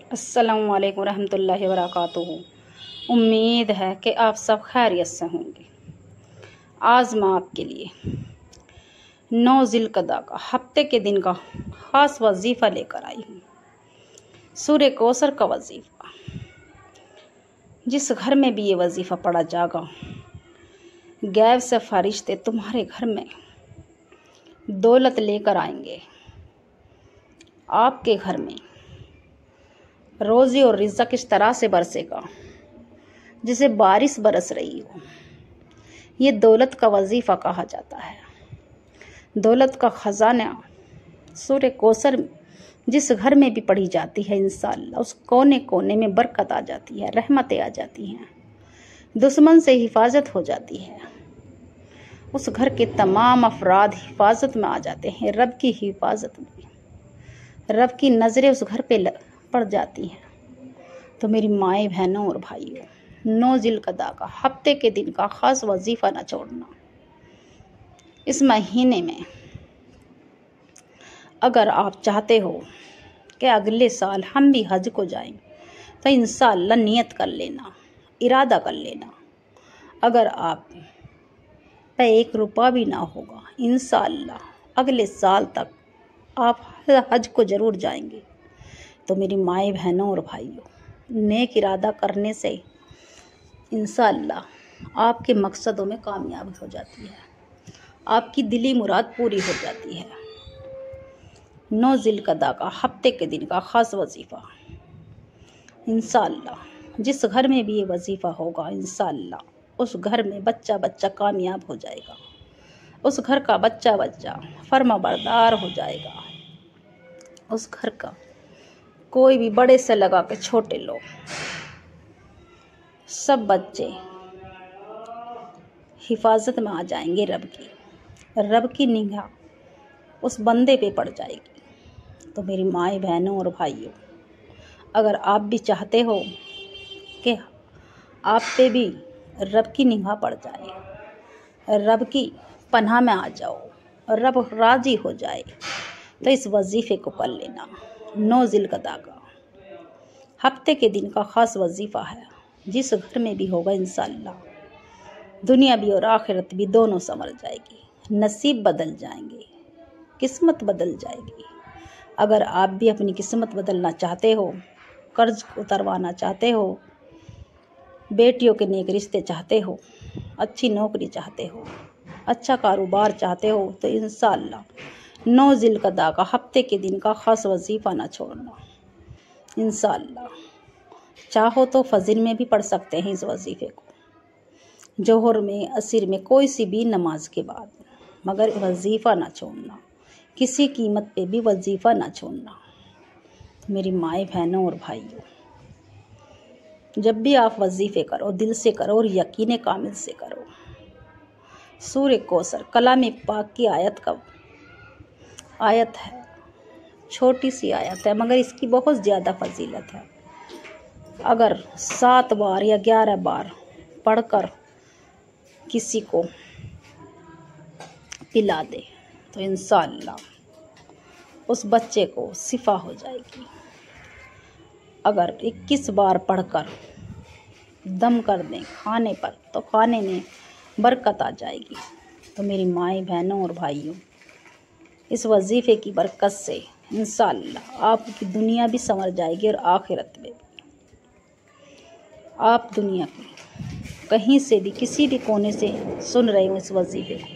अस्सलामु अलैकुम रहमतुल्लाहि व बरकातुहू। उम्मीद है कि आप सब खैरियत से होंगे। आज मैं आपके लिए 9 ज़िलक़दा का हफ्ते के दिन का ख़ास वजीफ़ा लेकर आई हूँ। सूरह कौसर का वजीफ़ा। जिस घर में भी ये वजीफ़ा पढ़ा जाएगा, गैब से फरिश्ते तुम्हारे घर में दौलत लेकर आएंगे। आपके घर में रोज़ी और रिज़्क़ इस तरह से बरसेगा जिसे बारिश बरस रही हो। ये दौलत का वजीफ़ा कहा जाता है। दौलत का ख़जाना सूरह कौसर जिस घर में भी पढ़ी जाती है, इंशाअल्लाह उस कोने कोने में बरकत आ जाती है, रहमतें आ जाती हैं, दुश्मन से हिफाजत हो जाती है। उस घर के तमाम अफराद हिफाजत में आ जाते हैं, रब की हिफाजत में। रब की नज़रें उस घर पे पड़ जाती हैं। तो मेरी माएँ बहनों और भाइयों, 9 ज़िलक़दा का हफ्ते के दिन का ख़ास वजीफ़ा ना छोड़ना। इस महीने में अगर आप चाहते हो कि अगले साल हम भी हज को जाएं, तो इंशाअल्लाह नियत कर लेना, इरादा कर लेना। अगर आप पे 1 रुपया भी ना होगा, इंशाअल्लाह अगले साल तक आप हज को ज़रूर जाएंगे। तो मेरी माएँ बहनों और भाइयों, नेक इरादा करने से इंशाअल्लाह आपके मकसदों में कामयाबी हो जाती है, आपकी दिली मुराद पूरी हो जाती है। 9 ज़िलक़दा का हफ्ते के दिन का ख़ास वजीफ़ा। इंशाअल्लाह जिस घर में भी ये वजीफ़ा होगा, इंशाअल्लाह उस घर में बच्चा बच्चा कामयाब हो जाएगा। उस घर का बच्चा बच्चा फर्माबरदार हो जाएगा। उस घर का कोई भी बड़े से लगा के छोटे लोग, सब बच्चे हिफाजत में आ जाएंगे। रब की निगाह उस बंदे पे पड़ जाएगी। तो मेरी माएँ बहनों और भाइयों, अगर आप भी चाहते हो कि आप पे भी रब की निगाह पड़ जाए, रब की पनाह में आ जाओ, रब राज़ी हो जाए, तो इस वजीफ़े को कर लेना। 9 ज़िलक़दा का हफ्ते के दिन का ख़ास वजीफ़ा है। जिस घर में भी होगा, इंशाअल्लाह दुनिया भी और आखिरत भी दोनों संवर जाएगी, नसीब बदल जाएंगे, किस्मत बदल जाएगी। अगर आप भी अपनी किस्मत बदलना चाहते हो, कर्ज उतरवाना चाहते हो, बेटियों के नेक रिश्ते चाहते हो, अच्छी नौकरी चाहते हो, अच्छा कारोबार चाहते हो, तो इंशाअल्लाह 9 ज़िलक़दा का हफ्ते के दिन का ख़ास वजीफ़ा ना छोड़ना। इंशाअल्लाह चाहो तो फजर में भी पढ़ सकते हैं इस वजीफ़े को, जोहर में, असर में, कोई सी भी नमाज के बाद, मगर वजीफ़ा ना छोड़ना, किसी कीमत पे भी वजीफ़ा ना छोड़ना। तो मेरी माएँ बहनों और भाइयों, जब भी आप वजीफ़े करो, दिल से करो और यकीन कामिल से करो। सूरह कौसर कलाम पाक की आयत है, छोटी सी आयत है, मगर इसकी बहुत ज़्यादा फजीलत है। अगर 7 बार या 11 बार पढ़कर किसी को पिला दे, तो इंशाअल्लाह उस बच्चे को शिफा हो जाएगी। अगर 21 बार पढ़कर दम कर दें खाने पर, तो खाने में बरकत आ जाएगी। तो मेरी माएँ बहनों और भाइयों, इस वजीफ़े की बरकत से इंशाअल्लाह आपकी दुनिया भी संवर जाएगी और आखिरत में भी। आप दुनिया के कहीं से भी, किसी भी कोने से सुन रहे हो इस वजीफ़े को,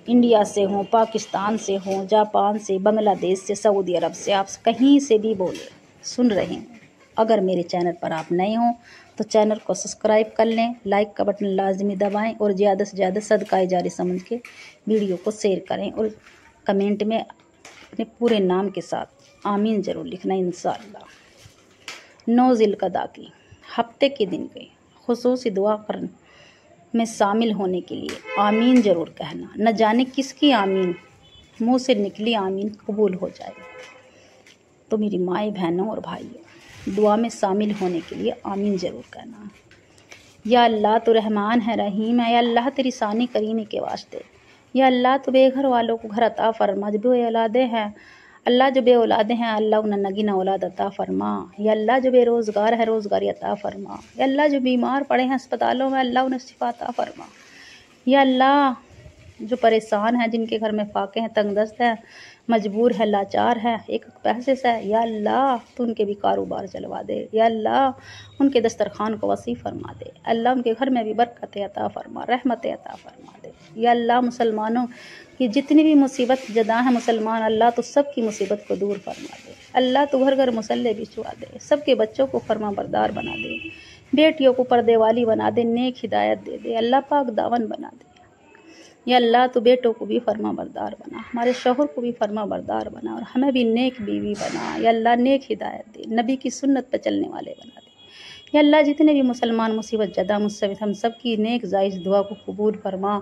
इंडिया से हो, पाकिस्तान से हो, जापान से, बांग्लादेश से, सऊदी अरब से, आप कहीं से भी बोले सुन रहे हो। अगर मेरे चैनल पर आप नए हों तो चैनल को सब्सक्राइब कर लें, लाइक का बटन लाजमी दबाएं और ज़्यादा से ज़्यादा सदका जारी समझ के वीडियो को शेयर करें और कमेंट में अपने पूरे नाम के साथ आमीन ज़रूर लिखना। इंशाअल्लाह 9 ज़िलक़दा की हफ्ते के दिन के खुसूसी दुआ करने में शामिल होने के लिए आमीन ज़रूर कहना। न जाने किसकी आमीन मुँह से निकली आमीन कबूल हो जाए। तो मेरी माएँ बहनों और भाइयों, दुआ में शामिल होने के लिए आमीन ज़रूर कहना। या अल्लाह तो रहमान है, रहीम है। या अल्लाह तेरी सानी करीमी के वास्ते, या अल्लाह तो बेघर वालों को घर अता फरमा, जो औलादे हैं अल्लाह जो बे औलादे हैं अल्लाह उन्हें नगीना औलाद अता फरमा। या अल्लाह जो बेरोज़गार है रोज़गारी अता फरमा। या अल्लाह जो बीमार पड़े हैं अस्पतालों में अल्लाह उन्हें शिफा अता फरमा। या अल्लाह जो परेशान हैं, जिनके घर में फाके हैं, तंगदस्त हैं, मजबूर है, लाचार है, एक पैसे से, या अल्लाह तो उनके भी कारोबार चलवा दे। या अल्लाह उनके दस्तरखान को वसी फरमा दे। अल्लाह उनके घर में भी बरकत अता फरमा, रहमत अता फरमा दे। या अल्लाह मुसलमानों की जितनी भी मुसीबत जदा है मुसलमान, अल्लाह तो सबकी मुसीबत को दूर फरमा दे। अल्लाह तो घर घर मुसल्ले बिछवा दे, सबके बच्चों को फरमा बरदार बना दे, बेटियों को पर्दे वाली बना दे, नेक हिदायत दे दे, अल्लाह पाक दावन बना दे। या अल्लाह तो बेटों को भी फरमा बरदार बना, हमारे शौहर को भी फरमा बरदार बना, और हमें भी नेक बीवी बना। या अल्लाह नेक हिदायत दे, नबी की सुन्नत पर चलने वाले बना दे। या अल्लाह जितने भी मुसलमान मुसीबत जदा मुस्तविद हम सब की नेक जायज़ दुआ को कबूल फरमा।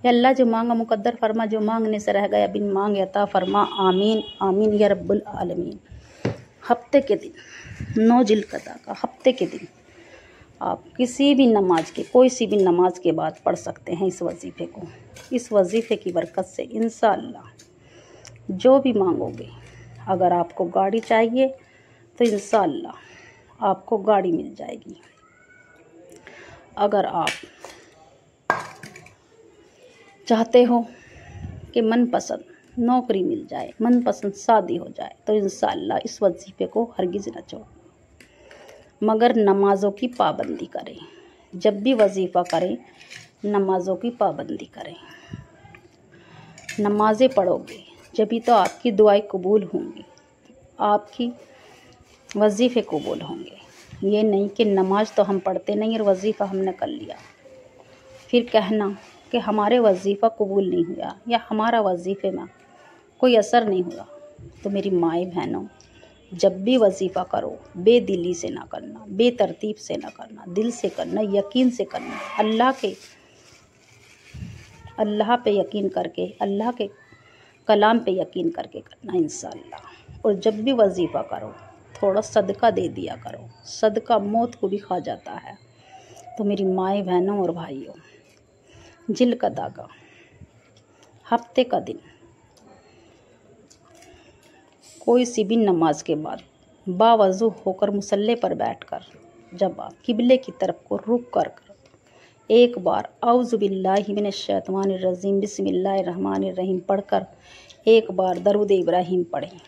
या अल्लाह जो मांगा मुकद्दर फरमा, जो मांगने से रह गया बिन मांगे अता फरमा। आमीन आमीन या रब्बुल आलमीन। हफ्ते के दिन 9 जिलकदा का हफ्ते के दिन आप किसी भी नमाज के, कोई सी भी नमाज के बाद पढ़ सकते हैं इस वजीफ़े को। इस वजीफ़े की बरकत से इंशाअल्लाह जो भी मांगोगे, अगर आपको गाड़ी चाहिए तो इंशाअल्लाह आपको गाड़ी मिल जाएगी। अगर आप चाहते हो कि मनपसंद नौकरी मिल जाए, मनपसंद शादी हो जाए, तो इंशाअल्लाह इस वजीफ़े को हरगिज़ न छोड़ो, मगर नमाज़ों की पाबंदी करें। जब भी वजीफ़ा करें नमाज़ों की पाबंदी करें। नमाज़ें पढ़ोगे जभी तो आपकी दुआएं कबूल होंगी, आपकी वजीफ़े कबूल होंगे। ये नहीं कि नमाज तो हम पढ़ते नहीं और वजीफ़ा हमने कर लिया, फिर कहना कि हमारे वजीफ़ा कबूल नहीं हुआ या हमारा वजीफ़े में कोई असर नहीं हुआ। तो मेरी माएँ बहनों, जब भी वजीफ़ा करो बेदिली से ना करना, बेतरतीब से ना करना, दिल से करना, यकीन से करना, अल्लाह पे यकीन करके, अल्लाह के कलाम पे यकीन करके करना इंशाअल्लाह। और जब भी वजीफ़ा करो थोड़ा सदका दे दिया करो, सदका मौत को भी खा जाता है। तो मेरी माएँ बहनों और भाइयों, जिलकदा का हफ्ते का दिन कोई सी भी नमाज के बाद बावज़ू होकर मुसल्ले पर बैठकर जब आप किबले की तरफ को रुक कर एक बार औज़ु बिल्लाहि मिनश शैतानिर रजीम बिस्मिल्लाहिर रहमानिर रहीम पढ़कर एक बार दरूद इब्राहीम पढ़ें,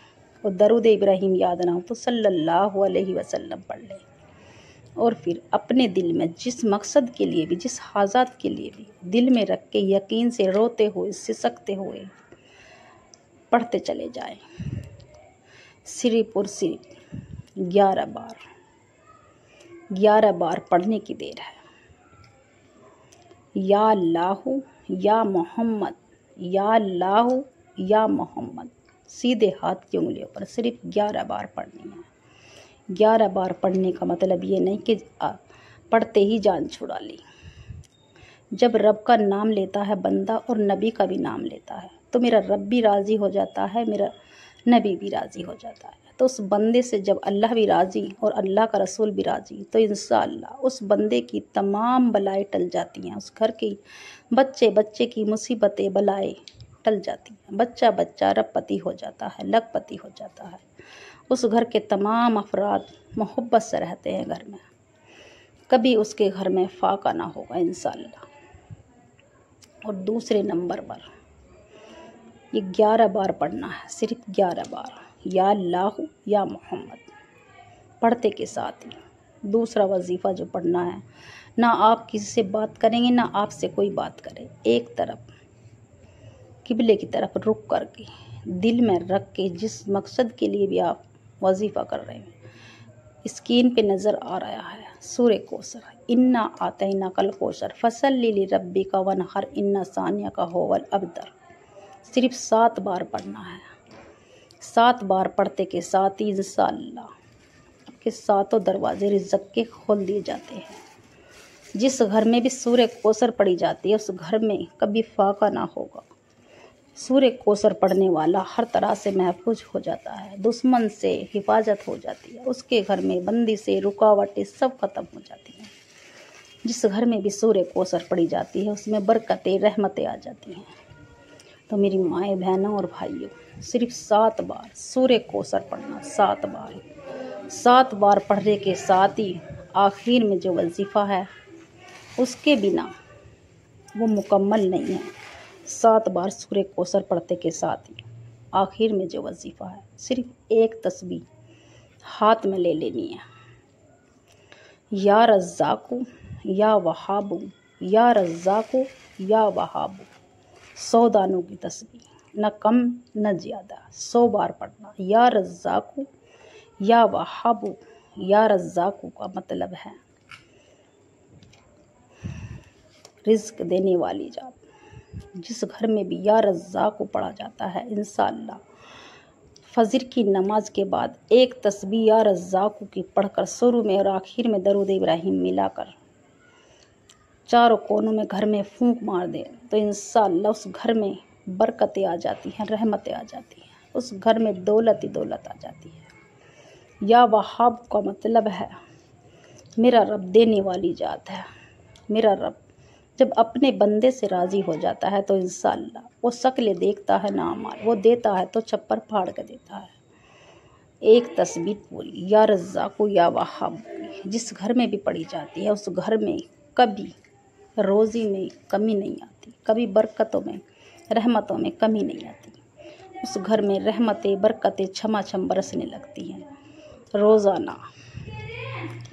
और दरूद इब्राहीम याद ना हो तो सल्लल्लाहु अलैहि वसल्लम पढ़ लें। और फिर अपने दिल में जिस मकसद के लिए भी, जिस हाजात के लिए भी दिल में रख के यकीन से रोते हुए, सिसकते हुए पढ़ते चले जाएं। सिर्फ और सिर्फ 11 बार पढ़ने की देर है। या अल्लाहु या मोहम्मद, या अल्लाहु या मोहम्मद, सीधे हाथ की उंगलियों पर सिर्फ 11 बार पढ़नी है। 11 बार पढ़ने का मतलब ये नहीं कि पढ़ते ही जान छुड़ा ली। जब रब का नाम लेता है बंदा और नबी का भी नाम लेता है तो मेरा रब भी राज़ी हो जाता है, मेरा नबी भी राज़ी हो जाता है। तो उस बंदे से जब अल्लाह भी राज़ी और अल्लाह का रसूल भी राज़ी, तो इंशाअल्लाह उस बंदे की तमाम बलाएं टल जाती हैं। उस घर की बच्चे की मुसीबतें बलाएं टल जाती हैं। बच्चा रबपति हो जाता है, लखपति हो जाता है। उस घर के तमाम अफराद मोहब्बत से रहते हैं घर में, कभी उसके घर में फाका ना होगा इंशाअल्लाह। और दूसरे नंबर पर ये 11 बार पढ़ना है, सिर्फ 11 बार, या अल्लाह या मोहम्मद पढ़ते के साथ ही दूसरा वजीफ़ा जो पढ़ना है, ना आप किसी से बात करेंगे ना आपसे कोई बात करे, एक तरफ किबले की तरफ रुक करके दिल में रख के जिस मकसद के लिए भी आप वजीफ़ा कर रहे हैं, स्क्रीन पे नज़र आ रहा है सूरह कौसर, इन्ना आतैना कल कौसर फसल्लि लिरब्बिका वनहर इन्ना सानियका होवल अबतर, सिर्फ 7 बार पढ़ना है। 7 बार पढ़ते के साथ ही इंशाअल्लाह आपके 7 दरवाजे रिज़्क़ के खोल दिए जाते हैं। जिस घर में भी सूरह कौसर पढ़ी जाती है उस घर में कभी फाका ना होगा। सूरह कौसर पढ़ने वाला हर तरह से महफूज हो जाता है, दुश्मन से हिफाजत हो जाती है, उसके घर में बंदी से रुकावटें सब ख़त्म हो जाती हैं। जिस घर में भी सूरह कौसर पढ़ी जाती है उसमें बरकतें रहमतें आ जाती हैं। तो मेरी माएँ बहनों और भाइयों, सिर्फ 7 बार सूर्य कोसर पढ़ना, 7 बार। 7 बार पढ़ने के साथ ही आखिर में जो वजीफ़ा है उसके बिना वो मुकम्मल नहीं है। 7 बार सूर्य कोसर पढ़ते के साथ ही आखिर में जो वजीफ़ा है, सिर्फ एक तस्बीह हाथ में ले लेनी है। या रज़्ज़ाक़ु या वहाबु, या रज़्ज़ाक़ु या वहाबु। 100 दानों की तस्बीह, न कम न ज़्यादा, 100 बार पढ़ना। या रज़्ज़ाक़ु या वहाबु। या रज़्ज़ाक़ु का मतलब है रिज़्क़ देने वाली जात। जिस घर में भी या रज़्ज़ाक़ु पढ़ा जाता है, इंशाअल्लाह फजर की नमाज के बाद एक तस्बीह या रज़्ज़ाक़ु की पढ़कर शुरू में और आखिर में दरूद इब्राहिम मिलाकर चारों कोनों में घर में फूंक मार दे तो इंशाअल्लाह उस घर में बरकतें आ जाती हैं, रहमतें आ जाती हैं, उस घर में दौलत ही दौलत आ जाती है। या वहाब का मतलब है मेरा रब देने वाली जात है। मेरा रब जब अपने बंदे से राज़ी हो जाता है तो इंशाअल्लाह वो शक्ल देखता है ना अमाल, वो देता है तो छप्पर फाड़ के देता है। एक तस्बीह पूरी या रज़्ज़ाक़ु या वहाब जिस घर में भी पढ़ी जाती है उस घर में कभी रोज़ी में कमी नहीं आती, कभी बरकतों में रहमतों में कमी नहीं आती। उस घर में रहमतें बरकतें छमाछम बरसने लगती हैं। रोज़ाना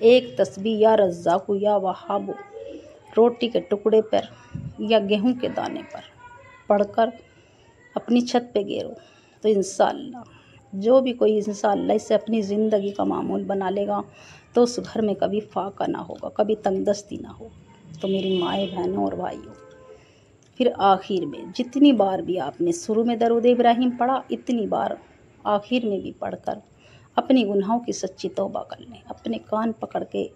एक तस्बीह या रज़्ज़ाक़ु या वहाब रोटी के टुकड़े पर या गेहूं के दाने पर पढ़कर अपनी छत पे गेरो तो इंशाअल्लाह जो भी कोई इंशाअल्लाह इससे अपनी ज़िंदगी का मामूल बना लेगा तो उस घर में कभी फाका ना होगा, कभी तंगदस्ती ना हो। तो मेरी माएँ बहनों और भाइयों, फिर आखिर में जितनी बार भी आपने शुरू में दरूद इब्राहिम पढ़ा, इतनी बार आखिर में भी पढ़कर अपनी गुनाहों की सच्ची तौबा कर लें। अपने कान पकड़ के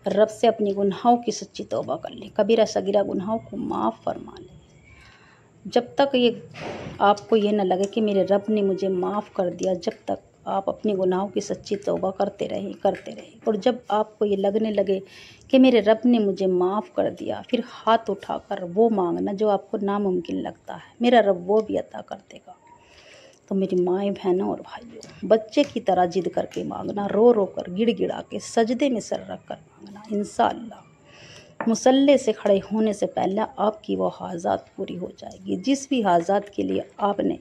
रब से अपनी गुनाहों की सच्ची तौबा कर लें, कबीरा सगीरा गुनाहों को माफ़ फरमा लें। जब तक ये आपको ये न लगे कि मेरे रब ने मुझे माफ़ कर दिया, जब तक आप अपनी गुनाहों की सच्ची तौबा करते रहें। और जब आपको ये लगने लगे कि मेरे रब ने मुझे माफ़ कर दिया, फिर हाथ उठाकर वो मांगना जो आपको नामुमकिन लगता है, मेरा रब वो भी अता कर देगा। तो मेरी माएँ बहनों और भाइयों, बच्चे की तरह जिद करके मांगना, रो रो कर गिड़गिड़ा के सजदे में सर रख कर मांगना। इंशाअल्लाह मुसल्ले से खड़े होने से पहले आपकी वो हाजात पूरी हो जाएगी। जिस भी हाजात के लिए आपने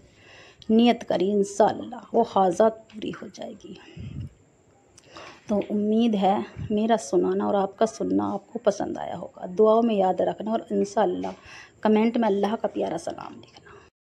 नियत करी, इंशाअल्लाह वो हाजात पूरी हो जाएगी। तो उम्मीद है मेरा सुनाना और आपका सुनना आपको पसंद आया होगा। दुआओं में याद रखना और इंशाअल्लाह कमेंट में अल्लाह का प्यारा सलाम लिखना।